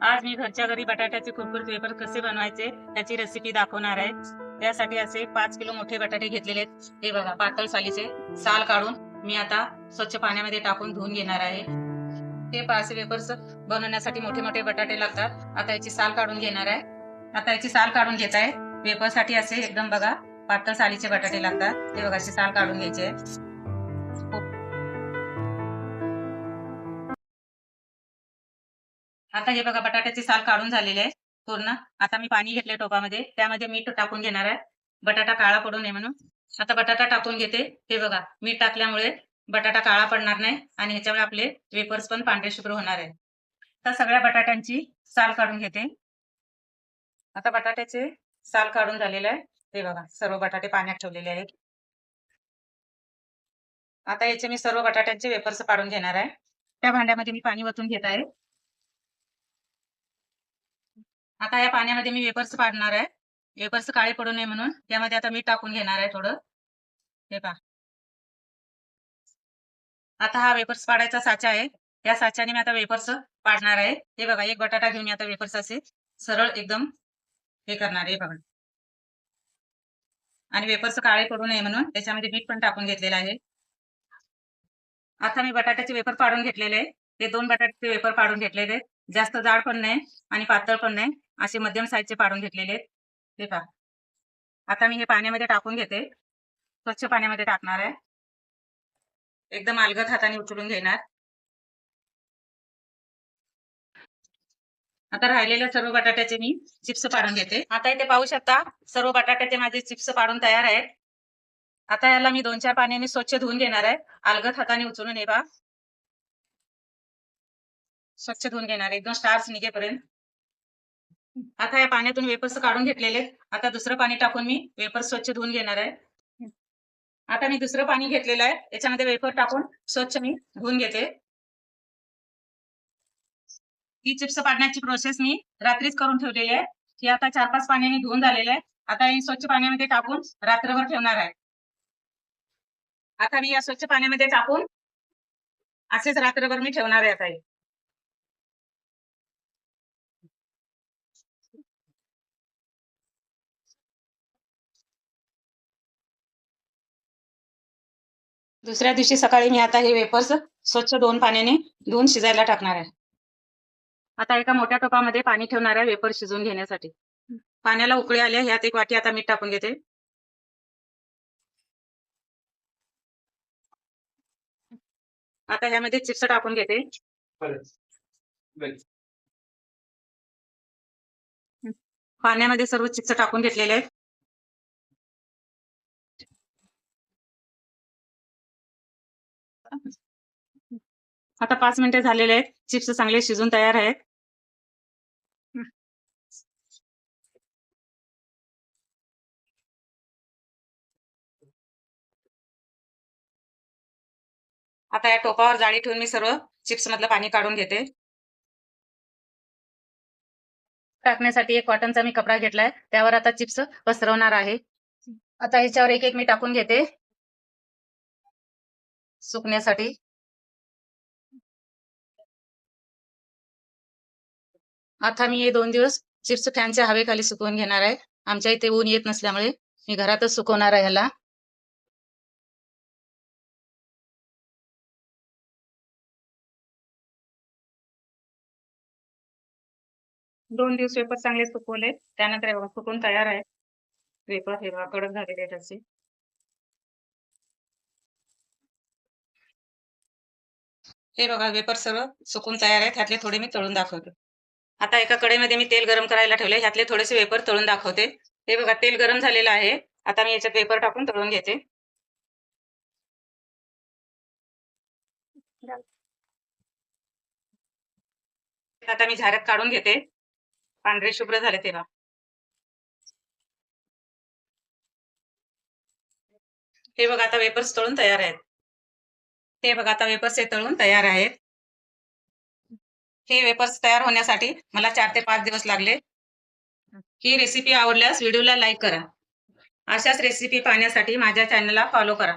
आज मी घरच्या घरी बटाट्याचे कुरकुरीत वेफर कसे बनवायचे त्याची रेसिपी दाखवणार आहे। त्यासाठी असे 5 किलो मोठे बटाटे घेतलेले आहेत। हे बघा पातळ सालीचे साल काढून मी आता स्वच्छ पाण्यामध्ये टाकून धुवून घेणार आहे। हे पाच वेफर्स बनवण्यासाठी मोठे मोठे बटाटे लागतात। आता याची साल काढून घेणार आहे। आता याची साल काढून घेत आहे। वेफरसाठी असे एकदम बघा पातळ सालीचे बटाटे लागतात। हे बघा अशी साल काढून घ्यायचे। आता हे बघा बटाट्याची साल काढून झालेली आहे पूर्ण। आता मी पाणी घेतले टोपामध्ये, त्यामध्ये मीठ टाकून घेणार आहे बटाटा काळा पडू नये म्हणून। आता बटाटा टाकून घेते। हे बघा मीठ टाकल्यामुळे बटाटा काळा पडणार नाही आणि ह्याच्यामुळे आपले वेफर्स पण पांढरे शुभ्र होणार आहे। आता सगळ्या बटाट्यांची साल काढून घेते। आता बटाट्याचे साल काढून झालेले आहे। हे बघा सर्व बटाटे पाण्यात ठेवलेले आहेत। आता याचे मी सर्व बटाट्यांचे वेफर्स पाडून घेणार आहे। त्या भांड्यामध्ये मी पाणी वतून घेत आहे। आता या पाण्यामध्ये मी वेफर्स पाडणार आहे। वेफर्स काळे पडू नये म्हणून यामध्ये आता मीठ टाकून घेणार आहे थोडं। हे पहा आता हा वेफर्स पाडायचा साचा आहे। या साच्याने मी आता वेफर्स पाडणार आहे। हे बघा एक बटाटा घेऊन मी आता वेफर्स असे सरळ एकदम हे करणार आहे बघा। आणि वेफर्स काळे पडू नये म्हणून त्याच्यामध्ये मीठ पण टाकून घेतलेलं आहे। आता मी बटाट्याचे वेफर पाडून घेतलेले आहे। ते 2 बटाट्याचे वेफर पाडून घेतलेले आहेत। जास्त जाड पण नाही आणि पातळ पण नाही, असे मध्यम साईजचे पाडून घेतलेले आहेत। हे पहा आता मी हे पाण्यामध्ये टाकून घेते। स्वच्छ पाण्यामध्ये टाकणार आहे। एकदम अलगद हाताने उचलून घेणार। आता राहिलेल्या सर्व बटाट्याचे मी चिप्स पाडून घेते। आता इथे पाहू शकता सर्व बटाट्याचे माझे चिप्स पाडून तयार आहेत। आता याला मी 2-4 पाण्याने स्वच्छ धुवून घेणार आहे। अलगद हाताने उचलून हे पहा स्वच्छ धुवून घेणार एकदम स्टार्च निघेपर्यंत। आता या पाण्यातून वेफर्स काढून घेतलेले। आता दुसरं पाणी टाकून मी वेफर्स स्वच्छ धुवून घेणार आहे। आता मी दुसरं पाणी घेतलेलं आहे, याच्यामध्ये वेफर टाकून स्वच्छ मी धुवून घेते। ही चिप्स पाडण्याची प्रोसेस मी रात्रीच करून ठेवलेली आहे। ही आता 4-5 पाण्याने धुवून झालेली आहे। आता ही स्वच्छ पाण्यामध्ये टाकून रात्रभर ठेवणार आहे। आता मी या स्वच्छ पाण्यामध्ये टाकून असेच रात्रभर मी ठेवणार आहे आता हे। दुसऱ्या दिवशी सकाळी मी आता हे वेफर्स स्वच्छ 2 पाण्याने धुवून शिजायला टाकणार आहे। आता एका मोठ्या टोपामध्ये पाणी ठेवणार आहे वेफर शिजवून घेण्यासाठी। पाण्याला उकळी आली आहे, यात 1 वाटी आता मीठ टाकून घेते। आता ह्यामध्ये चिप्स टाकून घेते। पाण्यामध्ये सर्व चिप्स टाकून घेतलेले आहेत। आता 5 मिनिटे झालेले आहेत। चिप्स चांगले शिजून तयार आहेत। आता या टोपावर जाळी ठेवून मी सर्व चिप्स मधलं पाणी काढून घेते। टाकण्यासाठी एक कॉटनचा मी कपडा घेतलाय, त्यावर आता चिप्स पसरवणार आहे। आता ह्याच्यावर एक एक मी टाकून घेते सुकण्यासाठी। आता मी हे 2 दिवस चिप्स फॅनच्या हवेखाली सुकवून घेणार आहे। आमच्या इथे ऊन येत नसल्यामुळे मी घरातच सुकवणार आहे ह्याला। 2 दिवस वेफर चांगले सुकवले, त्यानंतर हे बघा सुकून तयार आहे। वेफर हे बघा कडक झालेले आहेत असे। हे बघा वेफर सर्व सुकून तयार आहेत। ह्यातले थोडे मी तळून दाखवते। आता एका कढईमध्ये मी तेल गरम करायला ठेवले, ह्यातले थोडेसे वेफर तळून दाखवते। हे बघा तेल गरम झालेलं आहे। आता मी याच्यात वेफर टाकून तळून घेते। आता मी झाऱ्यात काढून घेते। पांढरे शुभ्र झाले तेव्हा। हे बघा आता वेफर्स तळून तयार आहेत। हे बघा आता वेफर्स हे तळून तयार आहेत। हे वेफर्स तयार होण्यासाठी मला 4 ते 5 दिवस लागले। ही रेसिपी आवडल्यास व्हिडिओला लाईक करा। अशाच रेसिपी पाहण्यासाठी माझ्या चॅनलला फॉलो करा।